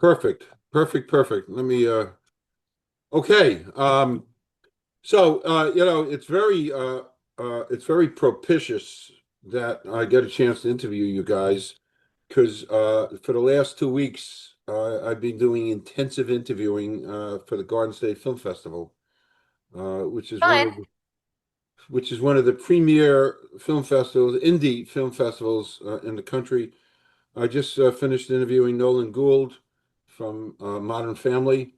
Perfect. Perfect. Perfect. Let me okay. It's very propitious that I get a chance to interview you guys because for the last 2 weeks I've been doing intensive interviewing for the Garden State Film Festival, which is Fun. one of the premier film festivals, indie film festivals in the country. I just finished interviewing Nolan Gould from Modern Family,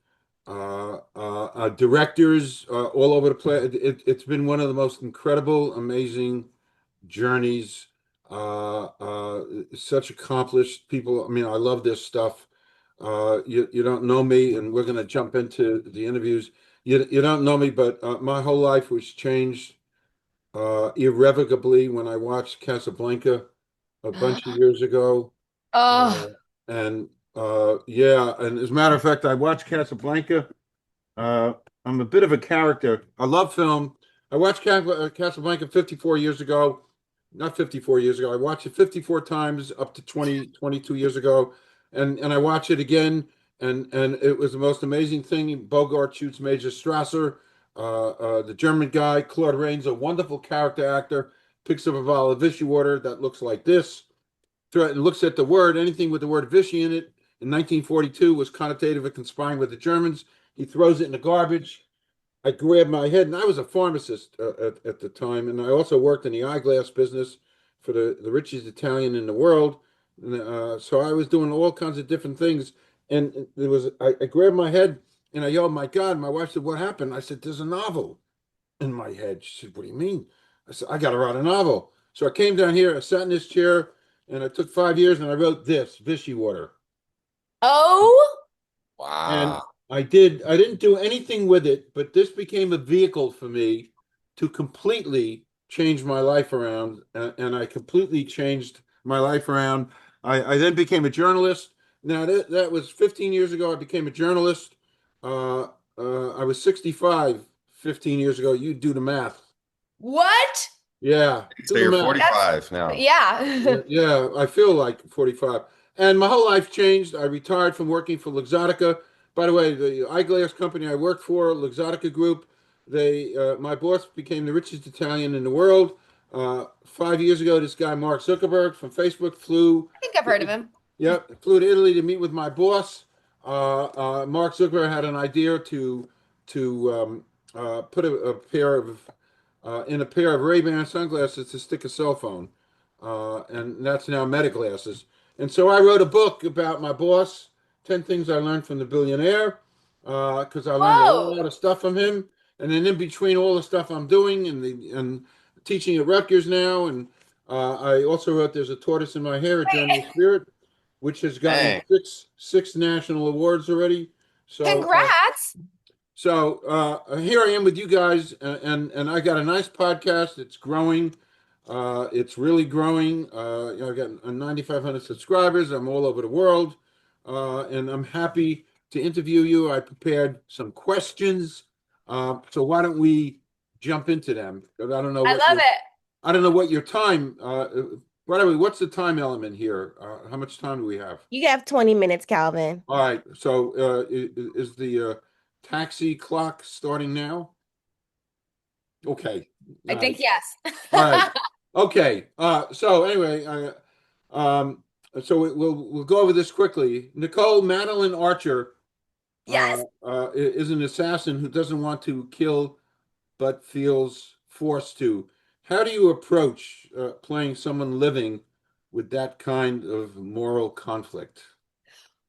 directors all over the place. It's been one of the most incredible, amazing journeys. Such accomplished people. I mean, I love this stuff. You don't know me, and we're going to jump into the interviews. You don't know me, but my whole life was changed irrevocably when I watched Casablanca a bunch of years ago. Oh, Uh, and yeah, and as a matter of fact, I watched Casablanca. Uh, I'm a bit of a character. I love film. I watched Casablanca 54 years ago. Not 54 years ago. I watched it 54 times up to 22 years ago. And I watched it again, and it was the most amazing thing. Bogart shoots Major Strasser, the German guy. Claude Rains, a wonderful character actor, picks up a vial of Vichy water that looks like this, and looks at the word, anything with the word Vichy in it, in 1942 was connotative of conspiring with the Germans. He throws it in the garbage. I grabbed my head, and I was a pharmacist at the time, and I also worked in the eyeglass business for the richest Italian in the world. And, so I was doing all kinds of different things. And I grabbed my head and I yelled, "My God!" My wife said, "What happened?" I said, "There's a novel in my head." She said, "What do you mean?" I said, "I got to write a novel." So I came down here, I sat in this chair, and I took 5 years and I wrote this, Vichy Water. oh, And wow. I didn't do anything with it, but this became a vehicle for me to completely change my life around. And I completely changed my life around. I then became a journalist. Now, that was 15 years ago. I became a journalist. Uh, I was 65 15 years ago. You do the math. What? Yeah, So do the you're math. That's 45 now. yeah. Yeah, I feel like 45. And my whole life changed. I retired from working for Luxottica. By the way, the eyeglass company I worked for, Luxottica Group, my boss became the richest Italian in the world. 5 years ago, this guy, Mark Zuckerberg from Facebook, I think I've heard of him. flew to Italy to meet with my boss. Mark Zuckerberg had an idea to put a pair of in a pair of Ray-Ban sunglasses to stick a cell phone, and that's now Meta glasses. And so I wrote a book about my boss, 10 Things I Learned from the Billionaire, because I learned a Whoa. lot of stuff from him. And then in between all the stuff I'm doing and teaching at Rutgers now, and I also wrote There's a Tortoise in My Hair, A Journey of Spirit, which has gotten Dang. six national awards already. So Congrats. here I am with you guys, and I got a nice podcast. It's growing. It's really growing. I got 9,500 subscribers. I'm all over the world, and I'm happy to interview you. I prepared some questions, so why don't we jump into them? 'Cause I love it. I don't know what your time. By the way, what's the time element here? How much time do we have? You have 20 minutes, Calvin. All right. So is the taxi clock starting now? Okay. I All right. think yes. All right. Okay. So anyway, we'll go over this quickly. Madeline Archer Yes. is an assassin who doesn't want to kill but feels forced to. How do you approach playing someone living with that kind of moral conflict?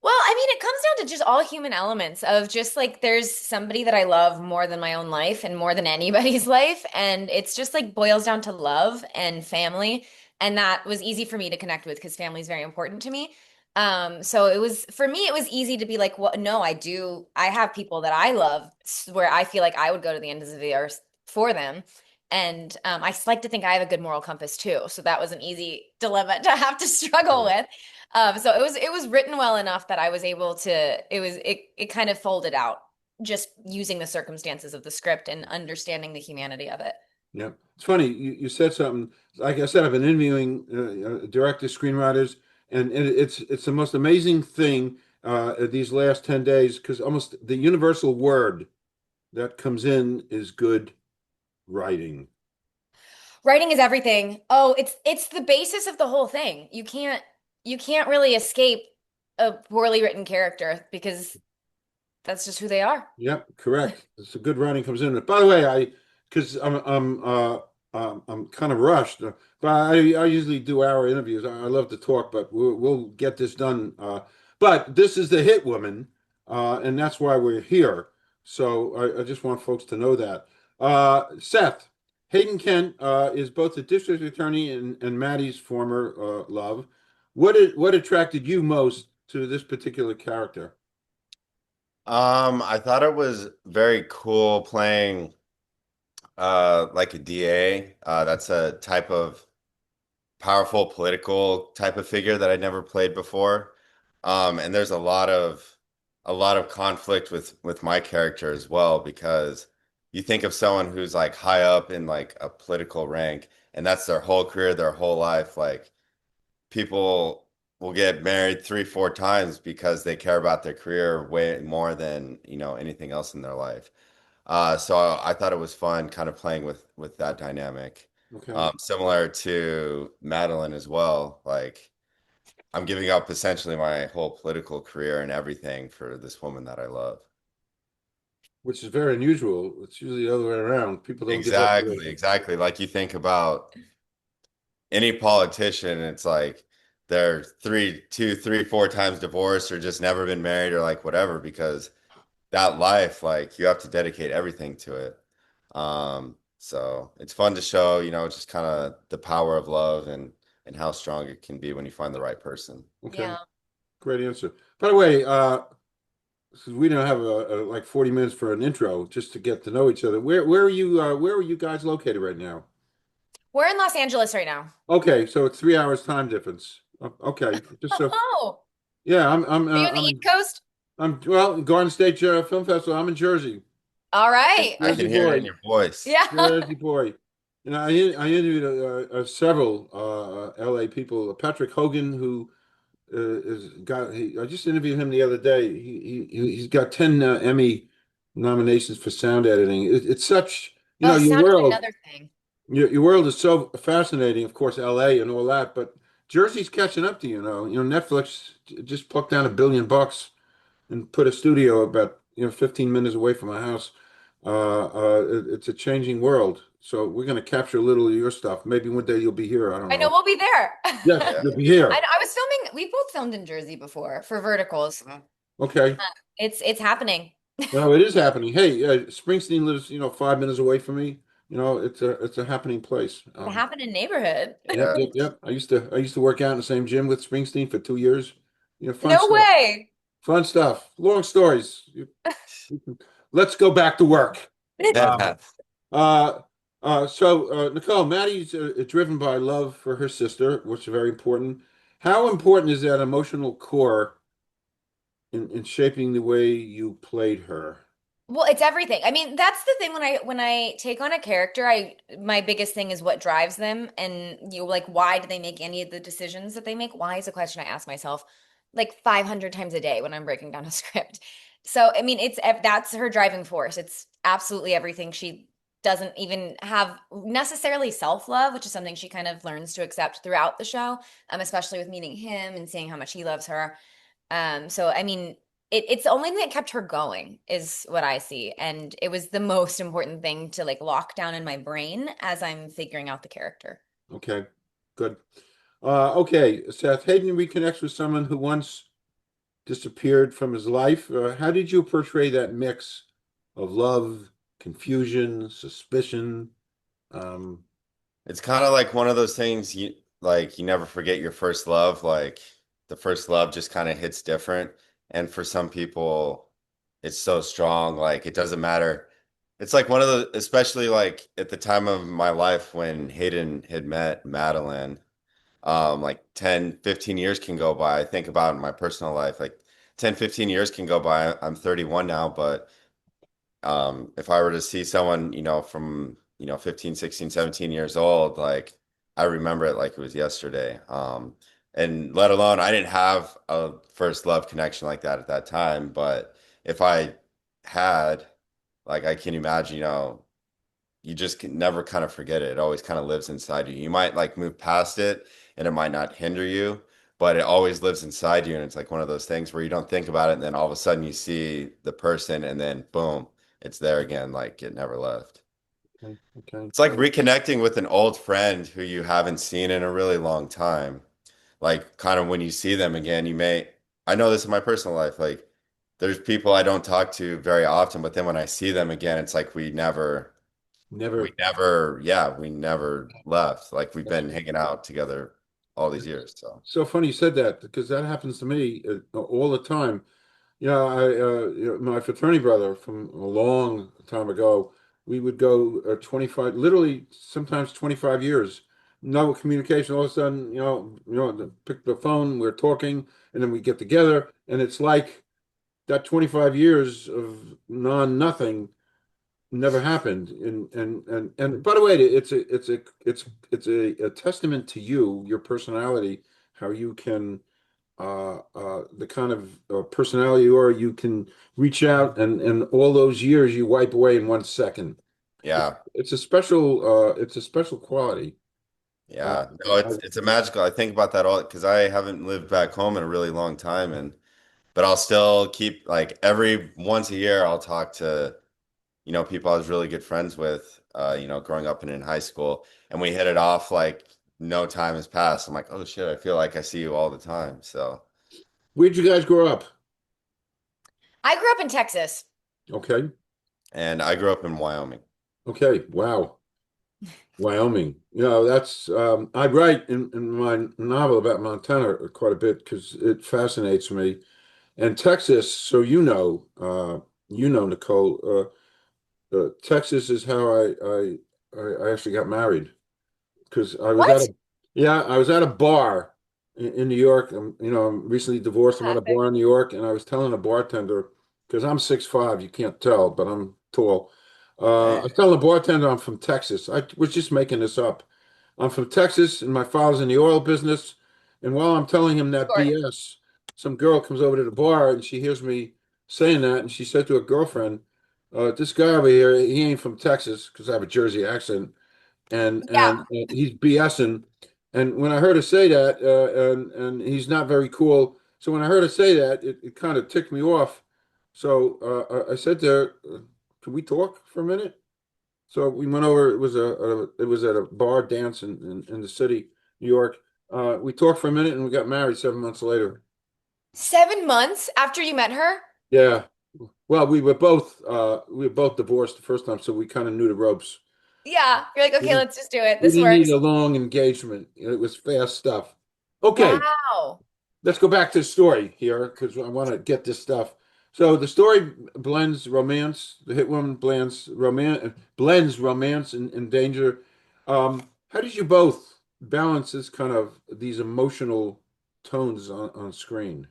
Well, I mean, it comes down to just all human elements of just like there's somebody that I love more than my own life and more than anybody's life. And it's just like boils down to love and family. And that was easy for me to connect with because family is very important to me. So it was for me, it was easy to be like, well, no, I do. I have people that I love where I feel like I would go to the ends of the earth for them. And I just like to think I have a good moral compass too. So that was an easy dilemma to have to struggle with. So it was written well enough that I was able to it kind of folded out just using the circumstances of the script and understanding the humanity of it. Yeah, it's funny. You said something. Like I said, I've been interviewing directors, screenwriters, and it's the most amazing thing. these last 10 days, because almost the universal word that comes in is good writing. Writing is everything. Oh, it's the basis of the whole thing. You can't really escape a poorly written character because that's just who they are. Yep, correct. So good writing comes in. By the way, because I'm kind of rushed, but I usually do hour interviews. I love to talk, but we'll get this done. But this is the hit woman, and that's why we're here. So I just want folks to know that. Seth, Hayden Kent is both the district attorney and Maddie's former love. What attracted you most to this particular character? I thought it was very cool playing like a DA. That's a type of powerful political type of figure that I never played before. And there's a lot of conflict with my character as well, because you think of someone who's like high up in like a political rank, and that's their whole career, their whole life. Like people will get married 3, 4 times because they care about their career way more than, anything else in their life. So I thought it was fun kind of playing with that dynamic. Okay. Similar to Madeline as well. Like I'm giving up essentially my whole political career and everything for this woman that I love. Which is very unusual. It's usually the other way around. People don't give up. Exactly. Like you think about any politician, it's like they're 2, 3, 4 times divorced or just never been married or like whatever, because that life, like you have to dedicate everything to it. So it's fun to show, just kind of the power of love and how strong it can be when you find the right person. Okay, Yeah. great answer. By the way, since we don't have like 40 minutes for an intro just to get to know each other, where are you guys located right now? We're in Los Angeles right now. Okay, so it's 3 hours time difference. Okay, just so Oh, yeah, are you on the East Coast? I'm well, Garden State Film Festival. I'm in Jersey. All right. I can Jersey hear it boy. in your voice. Yeah. Jersey boy. I interviewed several LA people. Patrick Hogan, who I just interviewed him the other day. He's got 10 Emmy nominations for sound editing. It's such, Oh, your sound is world. another thing. Your world is so fascinating, of course, LA and all that, but Jersey's catching up to you, Netflix just plucked down $1 billion and put a studio about 15 minutes away from my house. It's a changing world. So we're going to capture a little of your stuff. Maybe one day you'll be here. I don't I know know. we'll be there. Yes, Yeah. you'll be here. I was filming, we both filmed in Jersey before for Verticals. Okay. It's happening. Well, it is happening. Hey, Springsteen lives, 5 minutes away from me. It's a happening place. The happening neighborhood. Yep. I used to work out in the same gym with Springsteen for 2 years. Fun No stuff. way. Fun stuff. Long stories. Let's go back to work. Yeah. So Nicole, Maddie's driven by love for her sister, which is very important. How important is that emotional core in shaping the way you played her? Well, it's everything. I mean, that's the thing when I take on a character, my biggest thing is what drives them, and like, why do they make any of the decisions that they make? Why is a question I ask myself like 500 times a day when I'm breaking down a script. So, I mean, that's her driving force. It's absolutely everything. She doesn't even have necessarily self-love, which is something she kind of learns to accept throughout the show, especially with meeting him and seeing how much he loves her. So I mean, it's the only thing that kept her going is what I see. And it was the most important thing to like lock down in my brain as I'm figuring out the character. Okay, good. Okay, Seth, Hayden reconnects with someone who once disappeared from his life. How did you portray that mix of love, confusion, suspicion? It's kind of like one of those things you never forget your first love. Like the first love just kind of hits different. And for some people, it's so strong. Like it doesn't matter. It's like one of the, especially like at the time of my life when Hayden had met Madeline, like 10, 15 years can go by. I think about in my personal life, like 10, 15 years can go by. I'm 31 now, but if I were to see someone, from, 15, 16, 17 years old, like I remember it like it was yesterday. And let alone, I didn't have a first love connection like that at that time. But if I had, like, I can imagine, you just can never kind of forget it. It always kind of lives inside you. You might like move past it and it might not hinder you, but it always lives inside you. And it's like one of those things where you don't think about it. And then all of a sudden you see the person and then boom, it's there again. Like it never left. Okay. Okay. It's like reconnecting with an old friend who you haven't seen in a really long time. Like kind of when you see them again, I know this in my personal life, like there's people I don't talk to very often, but then when I see them again, it's like Never. we never left. Like we've been hanging out together all these years. So So funny you said that because that happens to me all the time. My fraternity brother from a long time ago, we would go 25, literally sometimes 25 years, no communication. All of a sudden, pick the phone, we're talking, and then we get together, and it's like that 25 years of nothing never happened. And by the way, it's a testament to you, your personality, how you can the kind of personality you are, you can reach out and all those years you wipe away in 1 second. yeah, It's a special quality. Uh, yeah. No, I, it's a magical. I think about that all because I haven't lived back home in a really long time, and but I'll still keep like every once a year I'll talk to people I was really good friends with, growing up and in high school, and we hit it off like no time has passed. I'm like, oh shit, I feel like I see you all the time. So, where'd you guys grow up? I grew up in Texas. Okay. and I grew up in Wyoming. Okay. Wow. Wyoming. That's I write in my novel about Montana quite a bit because it fascinates me. And Texas, so Nicole, Texas is how I actually got married because What? I was at a bar in New York. I'm recently divorced. I'm at a Classic. bar in New York, and I was telling a bartender because I'm 6'5", you can't tell, but I'm tall. I Hey, was telling the bartender I'm from Texas. I was just making this up. I'm from Texas, and my father's in the oil business. And while I'm telling him that Sure. BS, some girl comes over to the bar, and she hears me saying that, and she said to her girlfriend, "This guy over here, he ain't from Texas because I have a Jersey accent." Yeah. And he's BSing. And when I heard her say that, and he's not very cool. So when I heard her say that, it kind of ticked me off. So I said to her, "Can we talk for a minute?" So we went over. It was at a bar dance in the city, New York. We talked for a minute, and we got married 7 months later. 7 months after you met her? Yeah. Well, we were both divorced the first time, so we kind of knew the ropes. Yeah. You're like, We okay, didn't, let's just do it. we This didn't need works. a long engagement. It was fast stuff. Okay. Wow. Let's go back to the story here because I want to get this stuff. So the story blends romance. The Hitwoman blends romance and danger. How did you both balance this kind of these emotional tones on screen?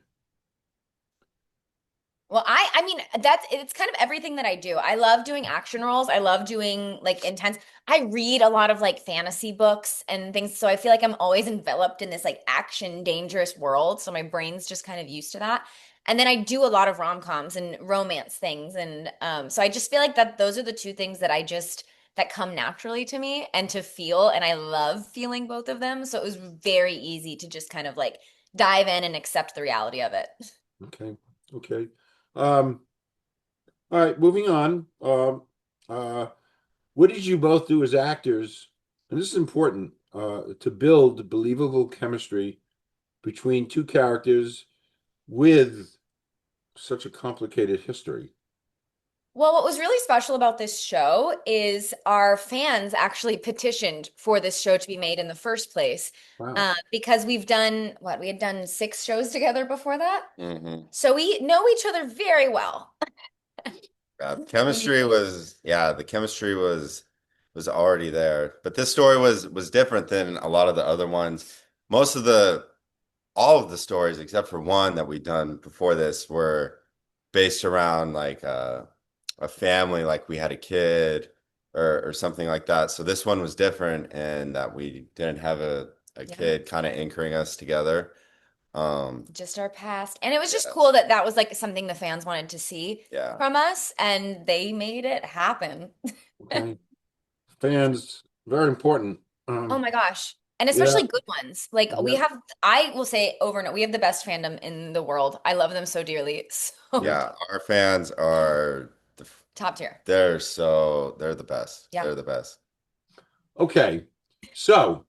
Well, I mean, it's kind of everything that I do. I love doing action roles. I love doing like intense. I read a lot of like fantasy books and things, so I feel like I'm always enveloped in this like action dangerous world, so my brain's just kind of used to that. And then I do a lot of rom-coms and romance things and so I just feel like that those are the two things that come naturally to me and to feel, and I love feeling both of them, so it was very easy to just kind of like dive in and accept the reality of it. Okay, okay. Um, all right, moving on. Uh, what did you both do as actors? And this is important to build believable chemistry between two characters with such a complicated history. Well, what was really special about this show is our fans actually petitioned for this show to be made in the first place. Wow. Because we've done what? We had done 6 shows together before that. hmm So we know each other very well. Yeah, the chemistry was already there. But this story was different than a lot of the other ones. Most of the all of the stories except for one that we've done before this were based around like a family, like we had a kid or something like that. So this one was different in that we didn't have a Yeah. kid, kind of anchoring us together. Just our past. And it was just Yeah. cool that that was like something the fans wanted to see Yeah. from us, and they made it happen. Okay. Fans, very important. Oh my gosh. And Yeah, especially good ones. Like we yeah, have, I will say over and over, we have the best fandom in the world. I love them so dearly. So Yeah. Our fans are top tier. they're the best. Yeah. They're the best. okay. So,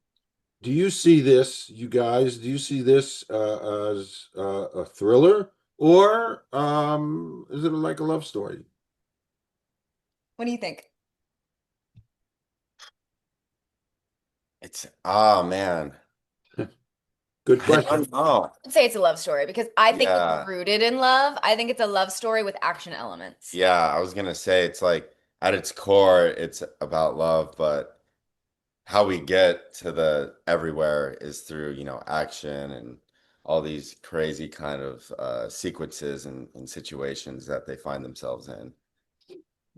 do you see this, you guys? Do you see this as a thriller, or is it like a love story? What do you think? It's oh man. Good I question. don't know. I'd say it's a love story because I think Yeah. it's rooted in love. I think it's a love story with action elements. Yeah, I was gonna say it's like at its core, it's about love, but how we get to the everywhere is through, action and all these crazy kind of sequences and situations that they find themselves in.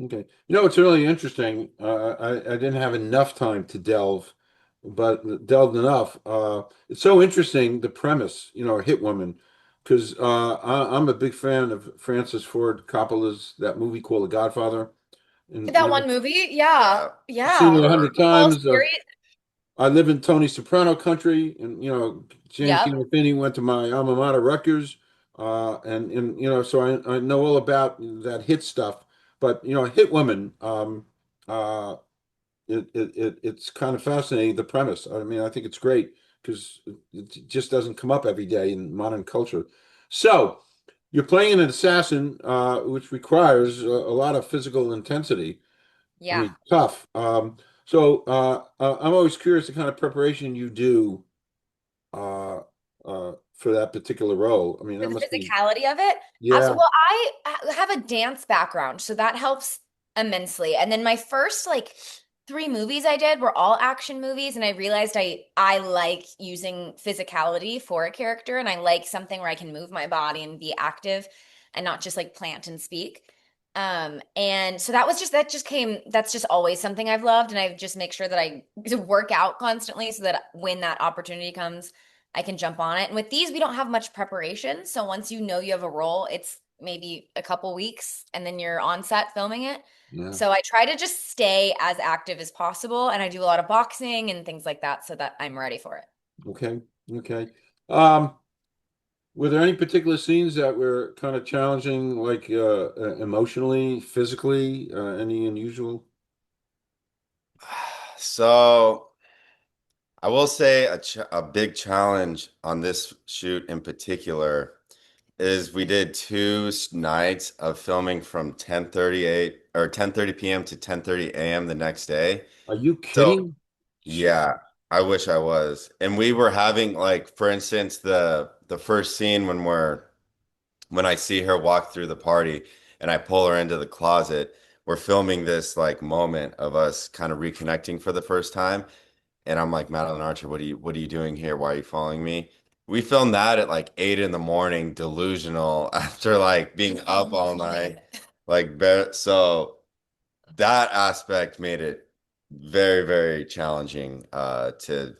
Okay. It's really interesting. I didn't have enough time to delve, but delved enough. It's so interesting, the premise, Hitwoman, because I'm a big fan of Francis Ford Coppola's that movie called The Godfather. And, That one movie? Yeah. I've seen it Yeah. 100 Whole times. series. I live in Tony Soprano country, and James Yep. Gandolfini went to my alma mater, Rutgers, and so I know all about that hit stuff. But Hit Woman, uh, it's kind of fascinating, the premise. I mean, I think it's great because it just doesn't come up every day in modern culture. So you're playing an assassin, which requires a lot of physical intensity. I Yeah. mean, tough. I'm always curious the kind of preparation you do for that particular role. I mean, For that the must be, physicality of it. yeah. Absolutely. Well, I have a dance background, so that helps immensely. And then my first like three movies I did were all action movies, and I realized I like using physicality for a character, and I like something where I can move my body and be active and not just like plant and speak. And so that just came, that's just always something I've loved, and I just make sure that I work out constantly so that when that opportunity comes, I can jump on it. And with these, we don't have much preparation. So once you know you have a role, it's maybe a couple weeks and then you're on set filming it. Yeah. So I try to just stay as active as possible. And I do a lot of boxing and things like that so that I'm ready for it. Okay. Okay. Um, were there any particular scenes that were kind of challenging, like emotionally, physically, any unusual? So I will say a big challenge on this shoot in particular is we did two nights of filming from 10:38 or 10:30 p.m. to 10:30 a.m. the next day. Are you So kidding? yeah, I wish I was. And we were having like, for instance, the first scene when I see her walk through the party and I pull her into the closet, we're filming this like moment of us kind of reconnecting for the first time. And I'm like, Madeline Archer, what are you doing here? Why are you following me? We filmed that at like 8 in the morning, delusional after like being up all night. So that aspect made it very, very challenging to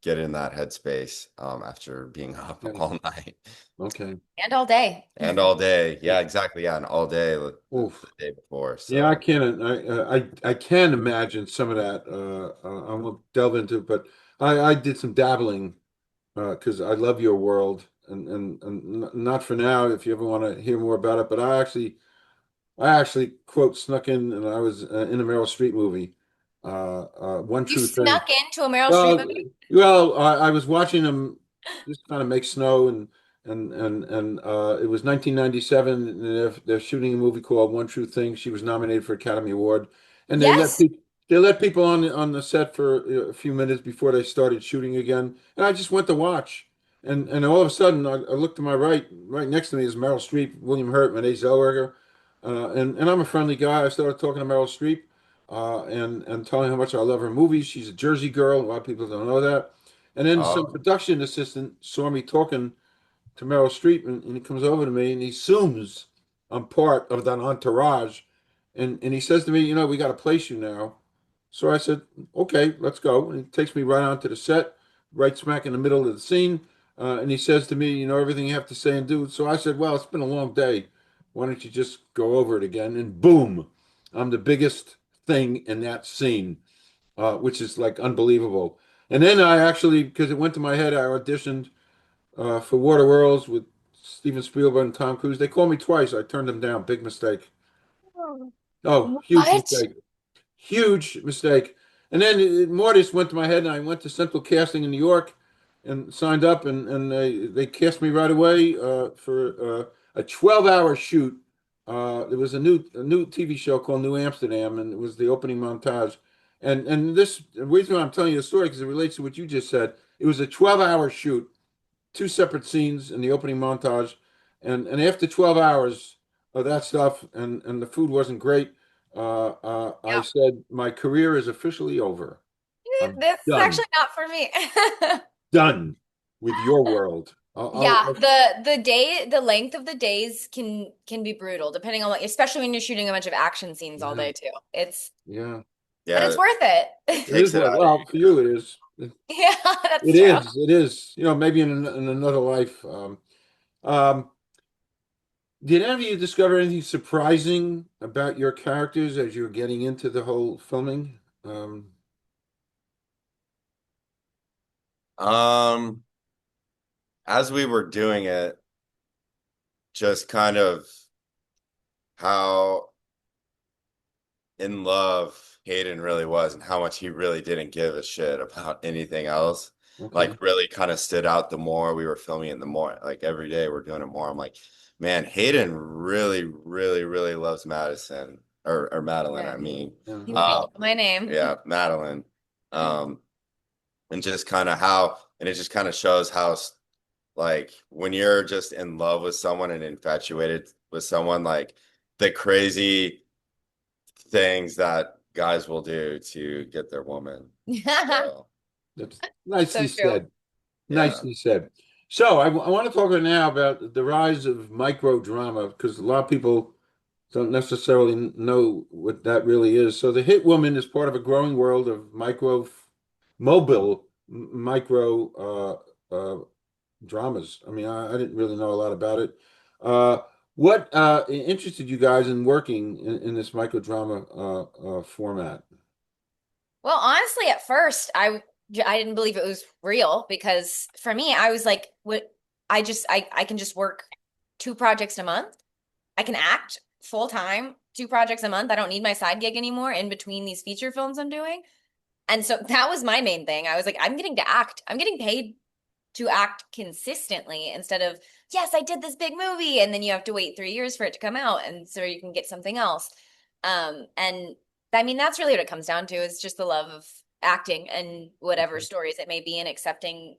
get in that headspace after being up Okay. all night Okay. And all day. and all day. Yeah, exactly. Yeah, and all day the Oof. day before. Yeah, I So can. I can imagine some of that. I won't delve into it, but I did some dabbling because I love your world, and not for now. If you ever want to hear more about it, but I actually quote snuck in, and I was in a Meryl Streep movie. One You True Thing. snuck into a Meryl Streep Well, movie? I was watching them just kind of make snow, and it was 1997, and they're shooting a movie called One True Thing. She was nominated for Academy Award, and Yes. they let people on the set for a few minutes before they started shooting again, and I just went to watch, and all of a sudden I looked to my right next to me is Meryl Streep, William Hurt, Renee Zellweger, and I'm a friendly guy. I started talking to Meryl Streep and telling how much I love her movies. She's a Jersey girl. A lot of people don't know that. And then some oh, production assistant saw me talking to Meryl Streep, and he comes over to me and he assumes I'm part of that entourage. And he says to me, we got to place you now. So I said, okay, let's go. And he takes me right onto the set, right smack in the middle of the scene. And he says to me, you know, everything you have to say and do. So I said, well, it's been a long day. Why don't you just go over it again? And boom, I'm the biggest thing in that scene, which is like unbelievable. And then I actually, because it went to my head, I auditioned for Waterworlds with Steven Spielberg and Tom Cruise. They called me twice. I turned them down. Big mistake. Oh, huge What? mistake. Huge mistake. And then Mortis went to my head, and I went to Central Casting in New York and signed up, and they cast me right away for a 12-hour shoot. There was a new TV show called New Amsterdam, and it was the opening montage. And this the reason why I'm telling you the story because it relates to what you just said. It was a 12-hour shoot, two separate scenes in the opening montage, and after 12 hours of that stuff, and the food wasn't great. I Yeah. said, my career is officially over. I'm This is done, actually not for me. done with your world. Yeah, the length of the days can be brutal depending on what, especially when you're shooting a bunch of action scenes all day too. Yeah, But Yeah, it's worth it. it takes is. it out of Well, you. for you, it is. Yeah, that's It true. is. It is. You know, maybe in another life. Um, did any of you discover anything surprising about your characters as you're getting into the whole filming? Um, as we were doing it, just kind of how in love Hayden really was and how much he really didn't give a shit about anything else. Okay. Like really kind of stood out the more we were filming it, the more like every day we're doing it more. I'm like, man, Hayden really, really, really loves Madison or Madeline, Yeah. I mean. Yeah. You know my name. Yeah, Madeline. And just kind of how, and it just kind of shows how like when you're just in love with someone and infatuated with someone, like the crazy things that guys will do to get their woman. So, That's nicely So true. said. yeah. Nicely said. So I want to talk right now about the rise of microdrama because a lot of people don't necessarily know what that really is. So the Hitwoman is part of a growing world of micro dramas. I mean, I didn't really know a lot about it. What interested you guys in working in this microdrama format? Well, honestly, at first, I didn't believe it was real because for me, I was like, what I can just work 2 projects a month. I can act full time, 2 projects a month. I don't need my side gig anymore in between these feature films I'm doing. And so that was my main thing. I was like, I'm getting to act. I'm getting paid to act consistently instead of, yes, I did this big movie, and then you have to wait 3 years for it to come out, and so you can get something else. And I mean, that's really what it comes down to is just the love of acting and whatever stories it may be and accepting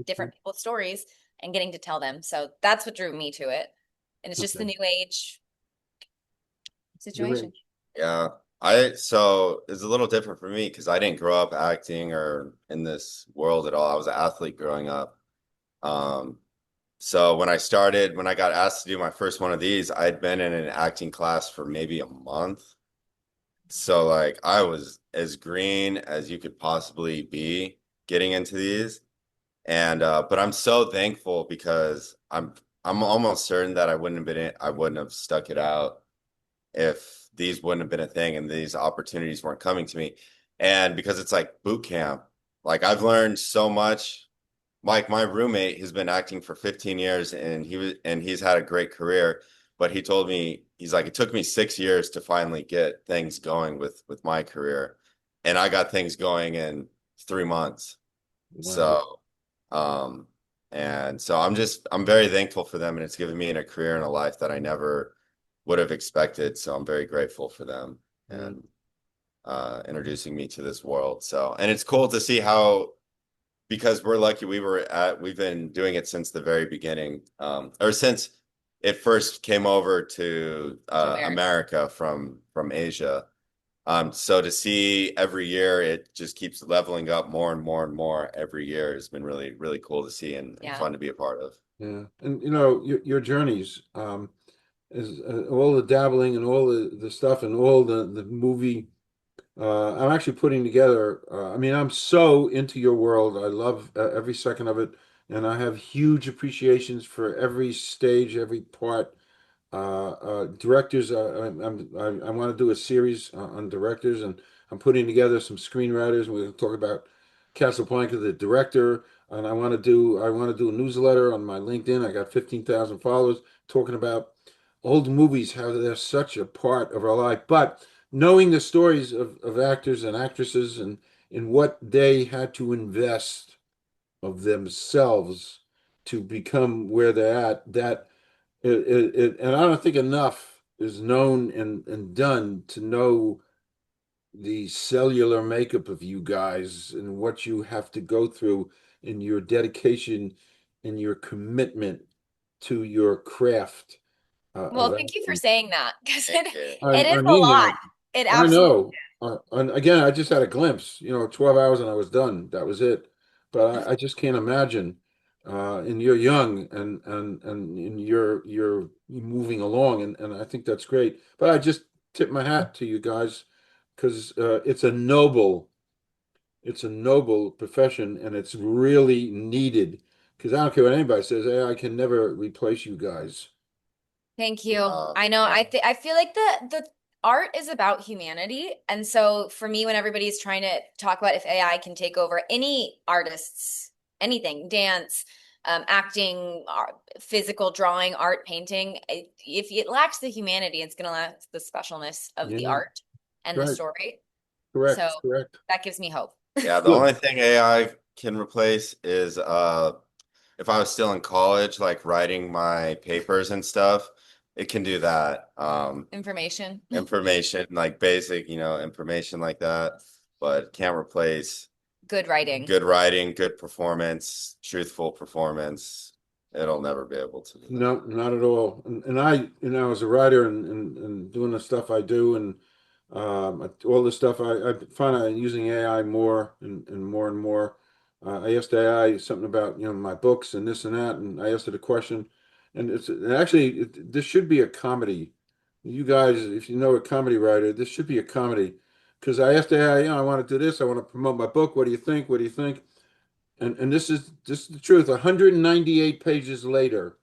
different people's stories and getting to tell them. So that's what drew me to it. And it's just the Okay. new age situation. Yeah. So it's a little different for me because I didn't grow up acting or in this world at all. I was an athlete growing up. So when I got asked to do my first one of these, I'd been in an acting class for maybe a month. So like I was as green as you could possibly be getting into these. And but I'm so thankful because I'm almost certain that I wouldn't have stuck it out if these wouldn't have been a thing and these opportunities weren't coming to me. And because it's like boot camp, like I've learned so much. Like my roommate has been acting for 15 years and he's had a great career, but he told me he's like it took me 6 years to finally get things going with my career. And I got things going in 3 months. Wow. So and so I'm very thankful for them and it's given me a career and a life that I never would have expected. So I'm very grateful for them and introducing me to this world. So, and it's cool to see how, because we're lucky we've been doing it since the very beginning, or since it first came over to America from Asia. So to see every year it just keeps leveling up more and more and more every year has been really, really cool to see and fun to be a part of. Yeah, and you know your journeys, is all the dabbling and all the stuff and all the movie I'm actually putting together. I mean, I'm so into your world. I love every second of it, and I have huge appreciations for every stage, every part. Directors, I want to do a series on directors, and I'm putting together some screenwriters. We're going to talk about Casablanca, the director, and I want to do a newsletter on my LinkedIn. I got 15,000 followers talking about old movies, how they're such a part of our life. But knowing the stories of actors and actresses and in what they had to invest of themselves to become where they're at, and I don't think enough is known and done to know the cellular makeup of you guys and what you have to go through in your dedication and your commitment to your craft Well, of thank you for acting. saying that because Thank you. it is I a mean lot. that. It I absolutely. know. And again, I just had a glimpse, 12 hours and I was done. That was it. But I just can't imagine. And you're young and you're moving along and I think that's great. But I just tip my hat to you guys because it's a noble profession and it's really needed. Because I don't care what anybody says, hey, I can never replace you guys. Thank you. I know. I feel like the art is about humanity, and so for me, when everybody's trying to talk about if AI can take over any artists, anything, dance, acting, physical drawing, art, painting, if it lacks the humanity, it's gonna lack the specialness of the Yeah, art and the right. story. So Correct. Correct. that gives me hope. Yeah, the Good. only thing AI can replace is if I was still in college, like writing my papers and stuff, it can do that. Information. Information, like basic, information like that, but can't replace Good writing. good writing, good performance, truthful performance. It'll never be able to do that. No, not at all. And as a writer and doing the stuff I do and all the stuff I find I'm using AI more and more and more. I asked AI something about, my books and this and that, and I asked it a question, and this should be a comedy. You guys, if you know a comedy writer, this should be a comedy. Because I asked AI, I want to do this, I want to promote my book. What do you think? What do you think? And this is the truth. 198 pages later.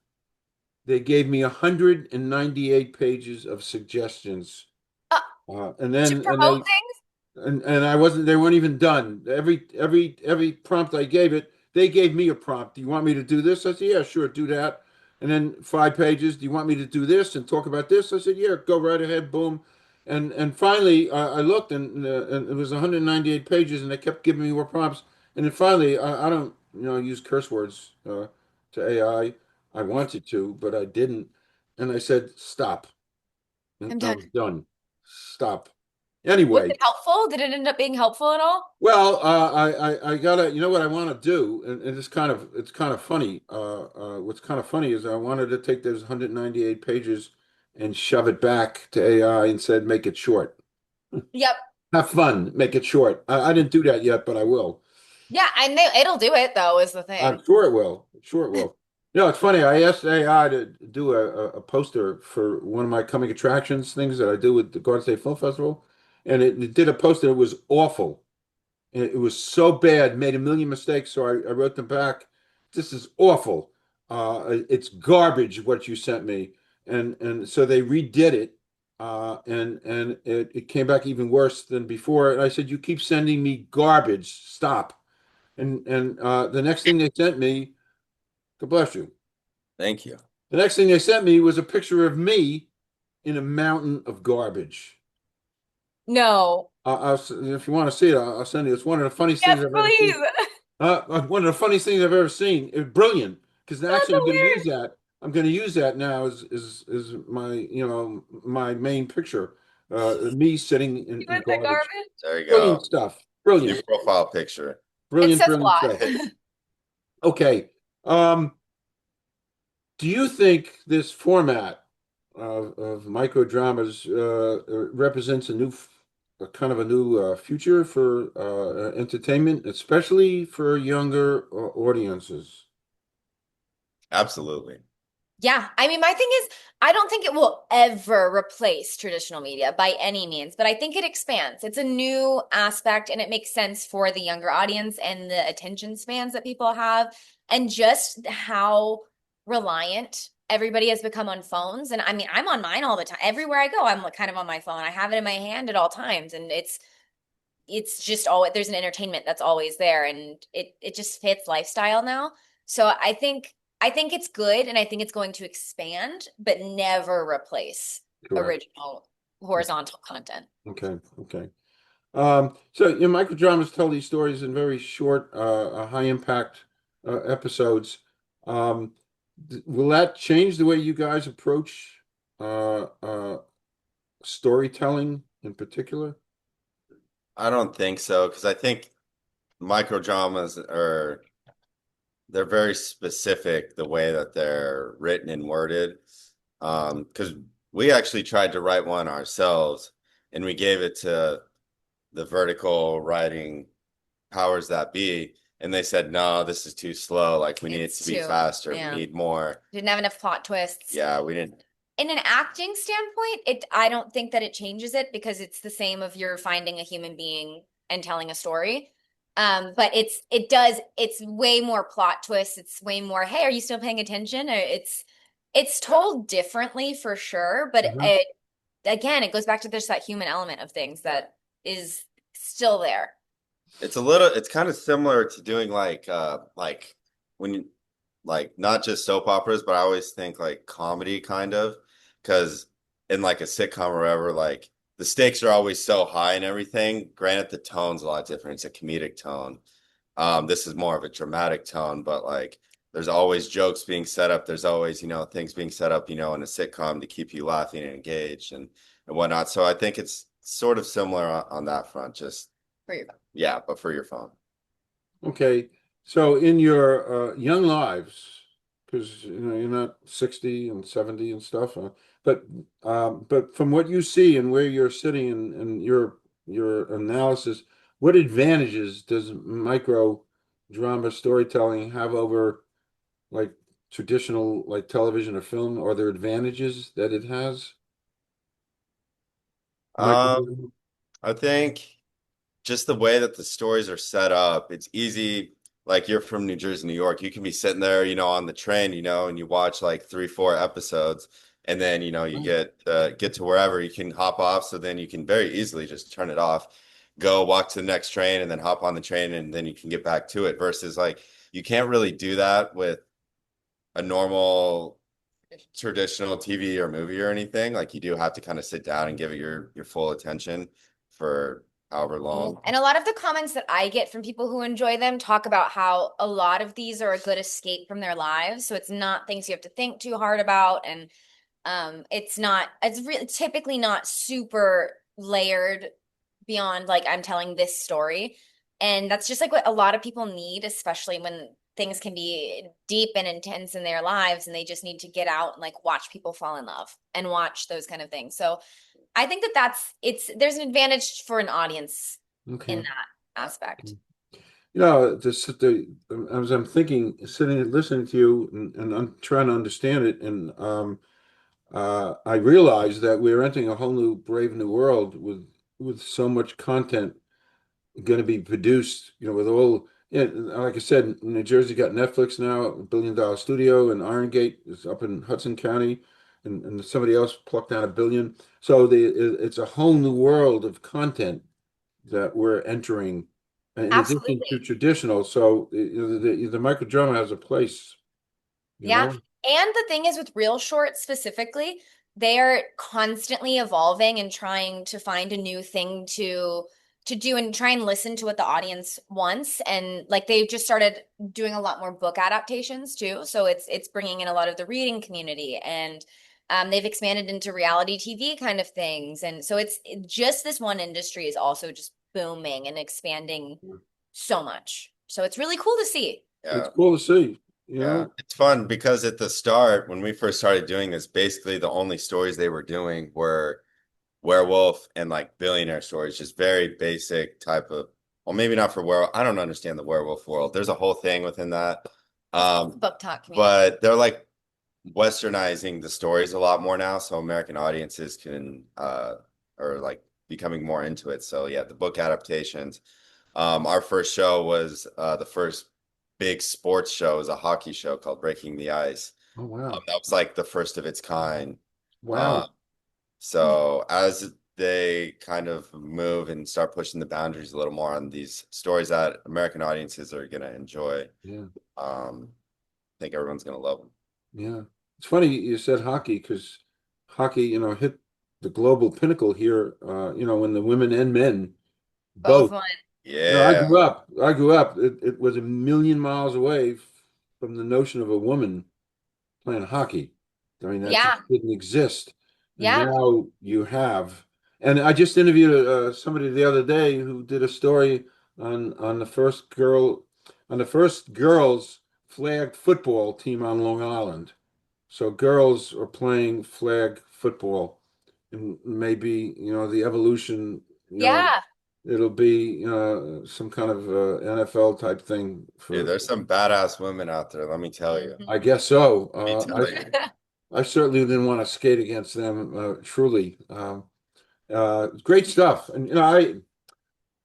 They gave me 198 pages of suggestions. Uh, And to then promote things. and I wasn't they weren't even done. Every prompt I gave it, they gave me a prompt. Do you want me to do this? I said, yeah, sure, do that. And then 5 pages, do you want me to do this and talk about this? I said, yeah, go right ahead, boom. And finally I looked and it was 198 pages and they kept giving me more prompts. And then finally I don't, use curse words to AI. I wanted to, but I didn't. And I said, stop. And I'm I done. was done. Stop. Was Anyway, it helpful? Did it end up being helpful at all? well, I gotta, what I want to do, and it's kind of funny. What's kind of funny is I wanted to take those 198 pages and shove it back to AI and said, make it short. Yep. Have fun, make it short. I didn't do that yet, but I will. Yeah, I know it'll do it though, is the I'm thing. sure it will. Sure it will. It's funny. I asked AI to do a poster for one of my coming attractions things that I do with the Garden State Film Festival, and it did a poster. It was awful. It was so bad, made a million mistakes. So I wrote them back. This is awful. It's garbage what you sent me. And so they redid it. And it came back even worse than before. And I said, you keep sending me garbage. Stop. And the next thing they sent me, God bless you. Thank you. The next thing they sent me was a picture of me in a mountain of garbage. No. If you want to see it, I'll send you. It's one of the funniest things Yes, I've ever please. seen. One of the funniest things I've ever seen. It's brilliant because That's actually so I'm going to weird. use that. I'm going to use that now as my my main picture. Me sitting You in with the garbage. garbage? There you Brilliant go. stuff. New Brilliant. profile picture. It Brilliant. says a Brilliant lot. stuff. Okay. Do you think this format of microdramas represents a kind of a new future for entertainment, especially for younger audiences? Absolutely. Yeah, I mean, my thing is, I don't think it will ever replace traditional media by any means, but I think it expands. It's a new aspect and it makes sense for the younger audience and the attention spans that people have, and just how reliant everybody has become on phones. And I mean, I'm on mine all the time. Everywhere I go, I'm like kind of on my phone. I have it in my hand at all times, and it's just always there's an entertainment that's always there, and it just fits lifestyle now. So I think it's good, and I think it's going to expand, but never replace Correct. original horizontal content. Okay. Okay. So microdramas tell these stories in very short, high impact episodes. Um, will that change the way you guys approach storytelling in particular? I don't think so, because I think microdramas are they're very specific the way that they're written and worded. Because we actually tried to write one ourselves, and we gave it to the vertical writing powers that be, and they said, no, this is too slow. Like we need it It's to be too, faster. yeah. We need more. Didn't have enough plot twists. Yeah, we didn't. In an acting standpoint, I don't think that it changes it, because it's the same of you're finding a human being and telling a story. But it's way more plot twists. It's way more, hey, are you still paying attention? Or it's told differently for sure, but Mhm. again, it goes back to there's that human element of things that is still there. It's kind of similar to doing like when you like not just soap operas, but I always think like comedy kind of, because in like a sitcom or whatever, like the stakes are always so high and everything. Granted, the tone's a lot different. It's a comedic tone. This is more of a dramatic tone, but like there's always jokes being set up. There's always, things being set up, in a sitcom to keep you laughing and engaged and whatnot. So I think it's sort of similar on that front, just For your yeah, but for your phone. Okay. So in your young lives, because you're not 60 and 70 and stuff, but from what you see and where you're sitting and your analysis, what advantages does micro drama storytelling have over like traditional like television or film? Are there advantages that it has? Um, Micro. I think just the way that the stories are set up, it's easy. Like you're from New Jersey, New York, you can be sitting there, on the train, and you watch like 3, 4 episodes, and then you get to wherever you can hop off. So then you can very easily just turn it off, go walk to the next train, and then hop on the train, and then you can get back to it. Versus like you can't really do that with a normal traditional TV or movie or anything. Like you do have to kind of sit down and give it your full attention for however long. And a lot of the comments that I get from people who enjoy them talk about how a lot of these are a good escape from their lives. So it's not things you have to think too hard about. And it's really typically not super layered beyond like I'm telling this story. And that's just like what a lot of people need, especially when things can be deep and intense in their lives and they just need to get out and like watch people fall in love and watch those kind of things. So I think there's an advantage for an audience in Okay. that aspect. As I'm thinking, sitting and listening to you, and I'm trying to understand it, and I realize that we're entering a whole new brave new world with so much content going to be produced. With all, yeah, like I said, New Jersey got Netflix now, $1 billion studio, and Iron Gate is up in Hudson County, and somebody else plucked down $1 billion. So it's a whole new world of content that we're entering in addition to Absolutely. traditional. So the microdrama has a place, you Yeah. know? And the thing is with real shorts specifically, they are constantly evolving and trying to find a new thing to do and try and listen to what the audience wants. And like they've just started doing a lot more book adaptations too. So it's bringing in a lot of the reading community, and they've expanded into reality TV kind of things. And so just this one industry is also just booming and expanding so much. So it's really cool to see. It's Yeah. cool to see, Yeah, it's fun because at the start, when we first started doing this, basically the only stories they were doing were werewolf and like billionaire stories, just very basic type of, well, maybe not for werewolf. I don't understand the werewolf world. There's a whole thing within that. Book talk community. But they're like westernizing the stories a lot more now, so American audiences can are like becoming more into it. So yeah, the book adaptations. Our first show was the first big sports show. It was a hockey show called Breaking the Ice. Oh, wow. That was like the first of its kind. Wow. So as they kind of move and start pushing the boundaries a little more on these stories that American audiences are gonna enjoy, Yeah. I think everyone's gonna love them. Yeah. It's funny you said hockey because hockey, hit the global pinnacle here, when the women and men Both both. won. I Yeah. grew up. It was a million miles away from the notion of a woman playing hockey. I mean, that just Yeah. didn't exist. And Yeah. now you have. And I just interviewed somebody the other day who did a story on the first girls flag football team on Long Island. So girls are playing flag football, and maybe, the evolution, Yeah. it'll be some kind of NFL type thing Dude, for, there's some badass women out there, let me tell you. I guess so. Let me tell you. I certainly didn't want to skate against them, truly. Great stuff. And I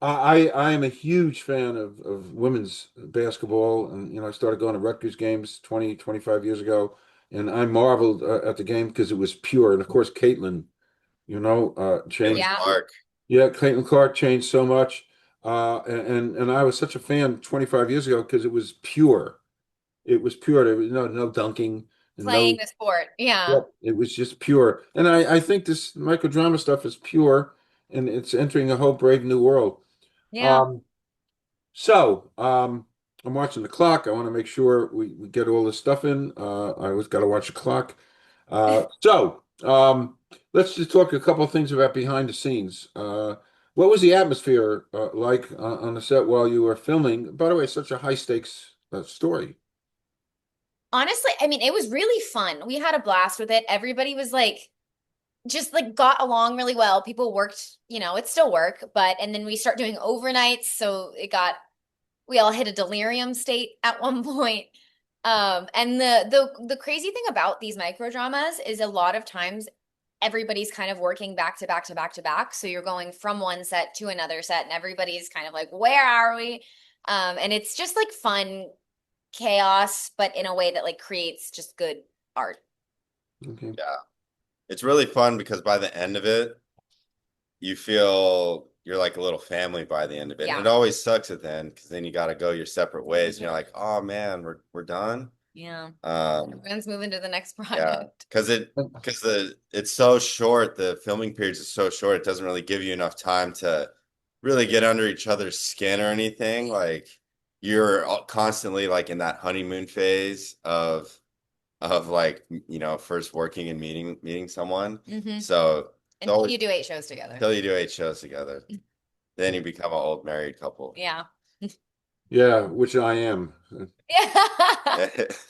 am a huge fan of women's basketball, and I started going to Rutgers games 25 years ago, and I marveled at the game because it was pure. And of course, Caitlin, Hayden changed. Yeah. Clark. Yeah, Caitlin Clark changed so much, and I was such a fan 25 years ago because it was pure. It was pure. There was no dunking and Playing no. the sport. Yeah. Yep, it was just pure. And I think this microdrama stuff is pure, and it's entering a whole brave new world. Yeah. Um, so I'm watching the clock. I want to make sure we get all this stuff in. I always got to watch the clock. So let's just talk a couple of things about behind the scenes. What was the atmosphere like on the set while you were filming? By the way, such a high stakes story. Honestly, I mean, it was really fun. We had a blast with it. Everybody was like, just like got along really well. People worked, it's still work, and then we start doing overnights. So we all hit a delirium state at one point. And the crazy thing about these microdramas is a lot of times everybody's kind of working back to back to back to back. So you're going from one set to another set, and everybody's kind of like, where are we? And it's just like fun chaos, but in a way that like creates just good art. Okay. Yeah. It's really fun because by the end of it, you feel you're like a little family by the end of it. Yeah. And it always sucks at the end because then you got to go your separate ways. And you're like, oh man, we're done. Yeah. Um, Everyone's moving to the next yeah, project. because it's so short. The filming periods are so short. It doesn't really give you enough time to really get under each other's skin or anything. Like you're constantly like in that honeymoon phase of like first working and meeting someone. Mhm. So Until you do 8 shows together. until you do 8 shows together, then you become an old married couple. Yeah. Yeah, which I am. Yeah.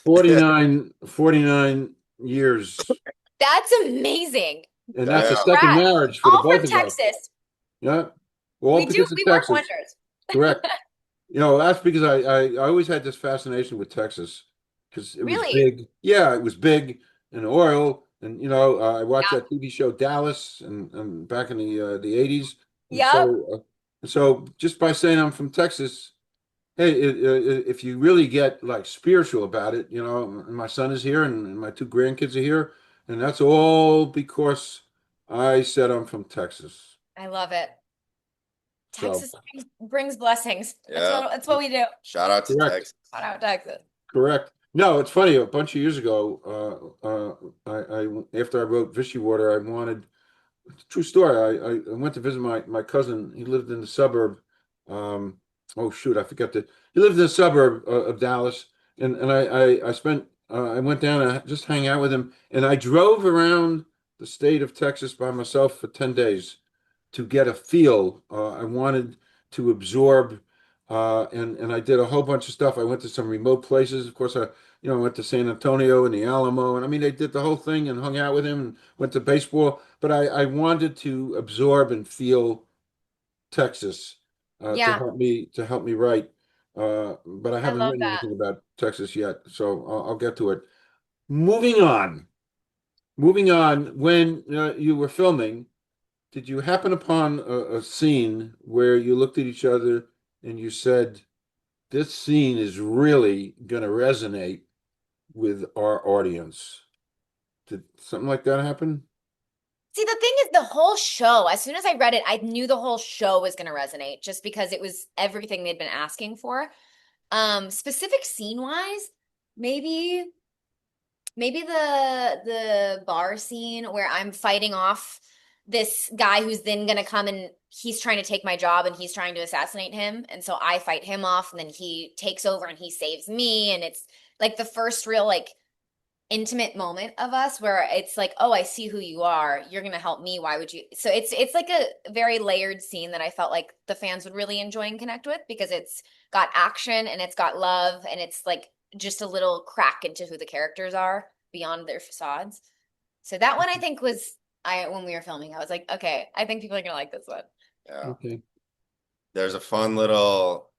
49 years. That's amazing. And that's a Yeah. second Right. marriage for the All both from of us. Texas. Yeah. All because of We work Texas. wonders. Correct. That's because I always had this fascination with Texas because it was Really? big. Yeah, it was big and oil. And I watched Yeah. that TV show Dallas and back in the 80s. And Yep. so just by saying I'm from Texas, hey, if you really get like spiritual about it, my son is here and my two grandkids are here, and that's all because I said I'm from Texas. I love it. So Texas brings blessings. Yeah. That's what we do. Shout out to correct. Texas. Shout out Texas. Correct. No, it's funny. A bunch of years ago, I after I wrote Vichy Water, I wanted true story. I went to visit my cousin. He lived in the suburb. Oh shoot, I forgot that he lived in the suburb of Dallas, and I went down and just hang out with him, and I drove around the state of Texas by myself for 10 days to get a feel. I wanted to absorb, and I did a whole bunch of stuff. I went to some remote places. Of course, I went to San Antonio and the Alamo, and I mean, they did the whole thing and hung out with him and went to baseball. But I wanted to absorb and feel Texas Yeah. to help me write. But I I haven't love written that. anything about Texas yet, so I'll get to it. Moving on. Moving on. When you were filming, did you happen upon a scene where you looked at each other and you said, "This scene is really going to resonate with our audience"? Did something like that happen? See, the thing is, the whole show, as soon as I read it, I knew the whole show was going to resonate just because it was everything they'd been asking for. Specific scene wise, maybe the bar scene where I'm fighting off this guy who's then gonna come and he's trying to take my job and he's trying to assassinate him. And so I fight him off and then he takes over and he saves me. And it's like the first real like intimate moment of us where it's like, oh, I see who you are. You're gonna help me. Why would you? So it's like a very layered scene that I felt like the fans would really enjoy and connect with because it's got action and it's got love and it's like just a little crack into who the characters are beyond their facades. So that one I think was I when we were filming, I was like, okay, I think people are gonna like this one. Yeah. Okay. There's a fun little,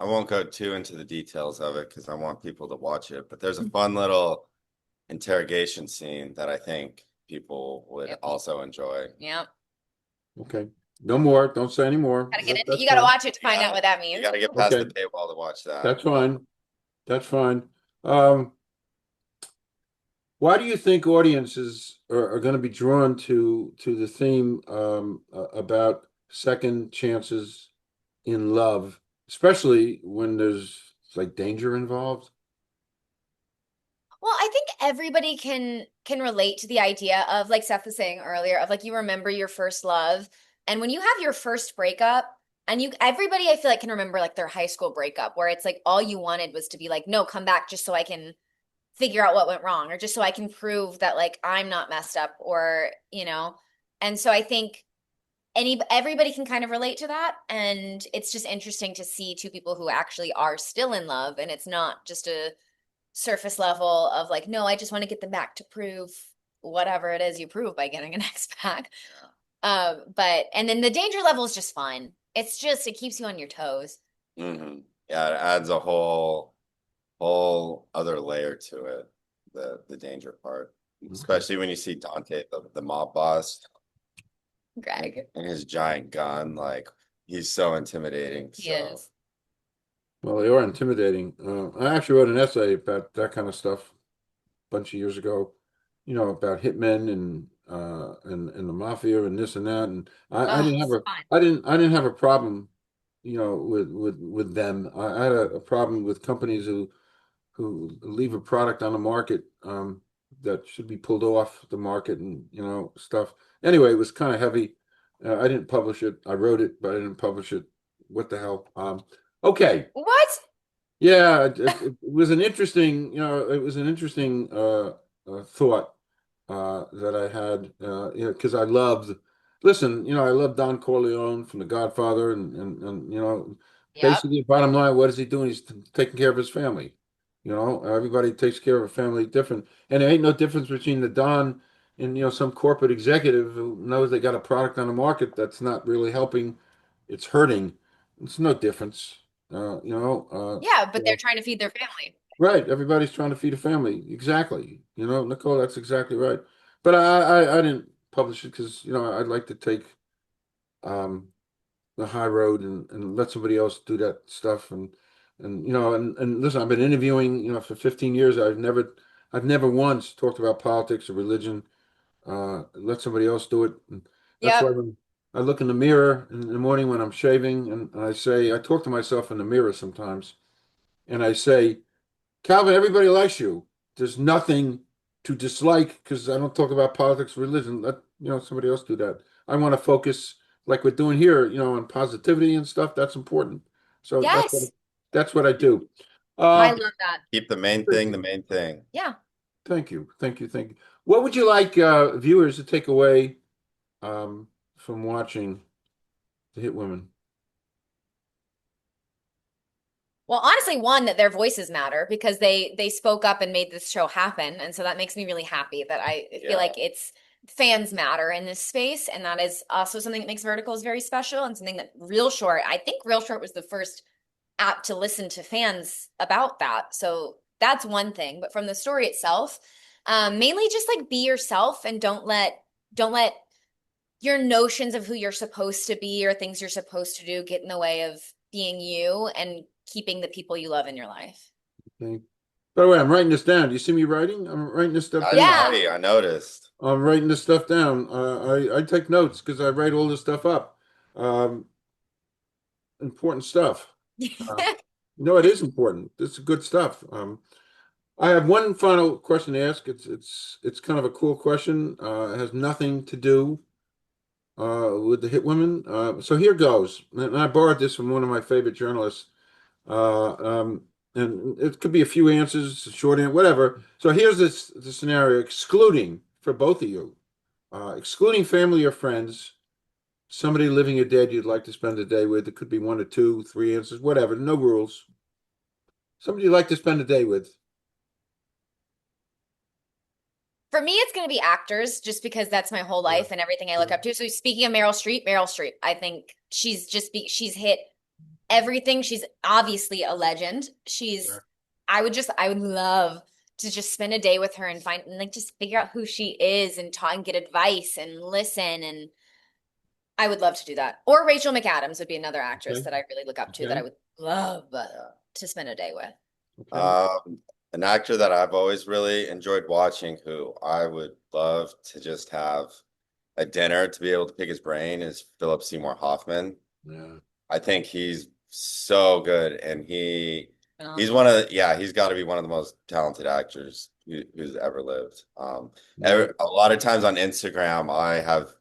I won't go too into the details of it because I want people to watch it, but there's a fun little interrogation scene that I think people would Yep. also enjoy. Yeah. Okay. No more. Don't say any more. Gotta get That's you gotta fine. watch it to find out what that means. You got to get past Okay. the paywall to watch that. That's fine. That's fine. Why do you think audiences are going to be drawn to the theme about second chances in love, especially when there's like danger involved? Well, I think everybody can relate to the idea of like Seth was saying earlier of like you remember your first love and when you have your first breakup and you everybody I feel like can remember like their high school breakup where it's like all you wanted was to be like no, come back just so I can figure out what went wrong or just so I can prove that like I'm not messed up or, you know. And so I think everybody can kind of relate to that and it's just interesting to see two people who actually are still in love and it's not just a surface level of like, no, I just want to get them back to prove whatever it is you prove by getting an X pack. But and then the danger level is just fun. It's just it keeps you on your toes. Yeah, it adds a whole other layer to it, the danger part. Especially when you see Dante, the mob boss, Greg. and his giant gun, like he's so intimidating. He is. Well, they are intimidating. I actually wrote an essay about that kind of stuff a bunch of years ago, about hitmen and the mafia and this and that. And I didn't have It's a fun. I didn't have a problem, with them. I had a problem with companies who leave a product on the market that should be pulled off the market and stuff. Anyway, it was kind of heavy. I didn't publish it. I wrote it, but I didn't publish it. What the hell? Okay. What? Yeah, it was an interesting, it was an interesting thought that I had, because listen, I love Don Corleone from The Godfather, and Yep. basically, bottom line, what is he doing? He's taking care of his family. Everybody takes care of a family different, and there ain't no difference between the Don and some corporate executive who knows they got a product on the market that's not really helping, it's hurting. It's no difference. Yeah, but they're trying to feed their family. Right. Everybody's trying to feed a family. Exactly. Nicole, that's exactly right. But I didn't publish it because, I'd like to take the high road and let somebody else do that stuff. And listen, I've been interviewing, for 15 years. I've never once talked about politics or religion. Let somebody else do it. And that's why Yep. when I look in the mirror in the morning when I'm shaving and I talk to myself in the mirror sometimes and I say, Calvin, everybody likes you. There's nothing to dislike because I don't talk about politics, religion. Let somebody else do that. I want to focus like we're doing here, on positivity and stuff. That's important. So Yes. that's what I do. I love that. Keep the main thing the main thing. Yeah. Thank you. What would you like viewers to take away from watching the Hitwoman? Well, honestly, one, that their voices matter because they spoke up and made this show happen. And so that makes me really happy that I feel like it's fans matter in this space. And that is also something that makes Verticals very special and something that I think Real Short was the first app to listen to fans about that. So that's one thing. But from the story itself, Mainly just like be yourself and don't let your notions of who you're supposed to be or things you're supposed to do get in the way of being you and keeping the people you love in your life. Okay. By the way, I'm writing this down. Do you see me writing? I'm writing this stuff down. Yeah. I noticed. I'm writing this stuff down. I take notes because I write all this stuff up. Important stuff. No, it is important. This is good stuff. I have one final question to ask. It's kind of a cool question. It has nothing to do with the Hitwoman. So here goes. And I borrowed this from one of my favorite journalists. Uh, um, and it could be a few answers, short answer, whatever. So here's the scenario, excluding for both of you, excluding family or friends, somebody living or dead you'd like to spend a day with. It could be one or two, three answers, whatever. No rules. Somebody you'd like to spend a day with. For me, it's going to be actors just because that's my whole life and everything I look up to. So speaking of Meryl Streep, I think she's hit everything. She's obviously a legend. I would love to just spend a day with her and find and like just figure out who she is and talk and get advice and listen. And I would love to do that. Or Rachel McAdams would be another actress that I really look up to that I would love to spend a day with. An actor that I've always really enjoyed watching, who I would love to just have a dinner to be able to pick his brain, is Phillip Seymour Hoffman. Yeah. I think he's so good, and he's he's got to be one of the most talented actors who's ever lived. A lot of times on Instagram, I have,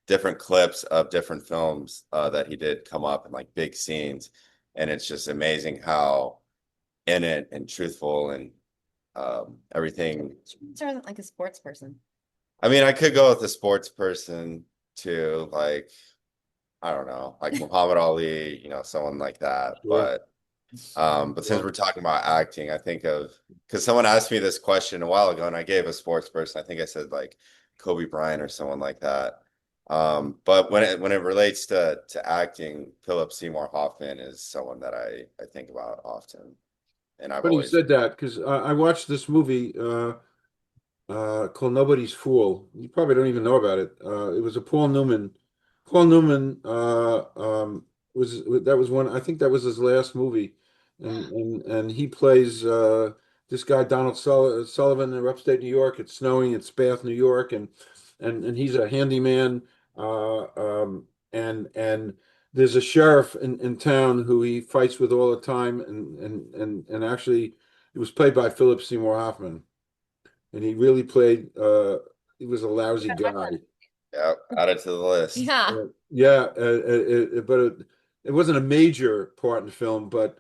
different clips of different films that he did come up in like big scenes, and it's just amazing how in it and truthful and everything. Sort of like a sports person. I mean, I could go with a sports person too, like, I don't know, like Muhammad Ali, someone like that. Sure. But since we're talking about acting, I think because someone asked me this question a while ago and I gave a sports person. I think I said like Kobe Bryant or someone like that. But when it relates to acting, Phillip Seymour Hoffman is someone that I think about often. And I've Funny you always said that because I watched this movie called Nobody's Fool. You probably don't even know about it. It was a Paul Newman. Paul Newman was one. I think that was his last movie, and he plays this guy Donald Sullivan in upstate New York. It's snowing. It's Bath, New York, and he's a handyman. And there's a sheriff in town who he fights with all the time, and actually it was played by Phillip Seymour Hoffman, and he really played. He was a lousy guy. Yeah, add it to the list. Yeah. But it wasn't a major part in the film, but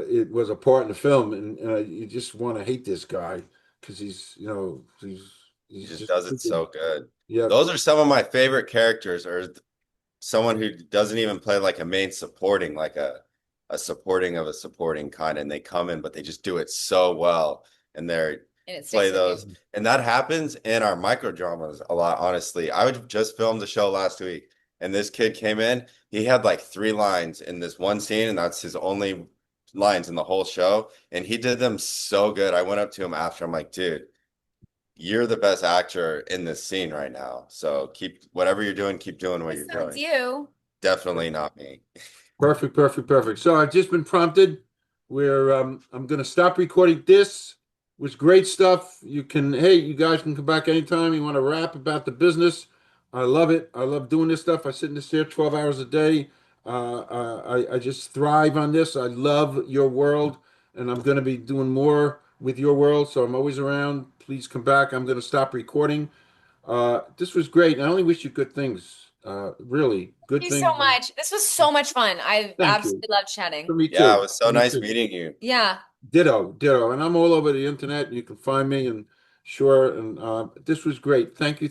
it was a part in the film, and you just want to hate this guy because he just does it so good. Yeah, those are some of my favorite characters, or someone who doesn't even play like a main supporting, like a supporting of a supporting kind, and they come in, but they just do it so well, and play those. And that happens in our microdramas a lot, honestly. I just filmed a show last week, and this kid came in, he had like 3 lines in this one scene, and that's his only lines in the whole show, and he did them so good. I went up to him after, I'm like, dude, you're the best actor in this scene right now. So keep whatever you're doing, keep doing what you're doing. It's you. Definitely not me. Perfect. So I've just been prompted. I'm going to stop recording. This was great stuff. You guys can come back anytime you want to rap about the business. I love it. I love doing this stuff. I sit in this chair 12 hours a day. I just thrive on this. I love your world, and I'm going to be doing more with your world. So I'm always around. Please come back. I'm going to stop recording. This was great. I only wish you good things. Really good things. Thank you so much. This was so much fun. I absolutely loved chatting. For me too. Yeah, it was so nice meeting you. Yeah. Ditto. And I'm all over the internet, and you can find me. And sure. And this was great. Thank you.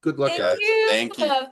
Good luck, guys. Thank you.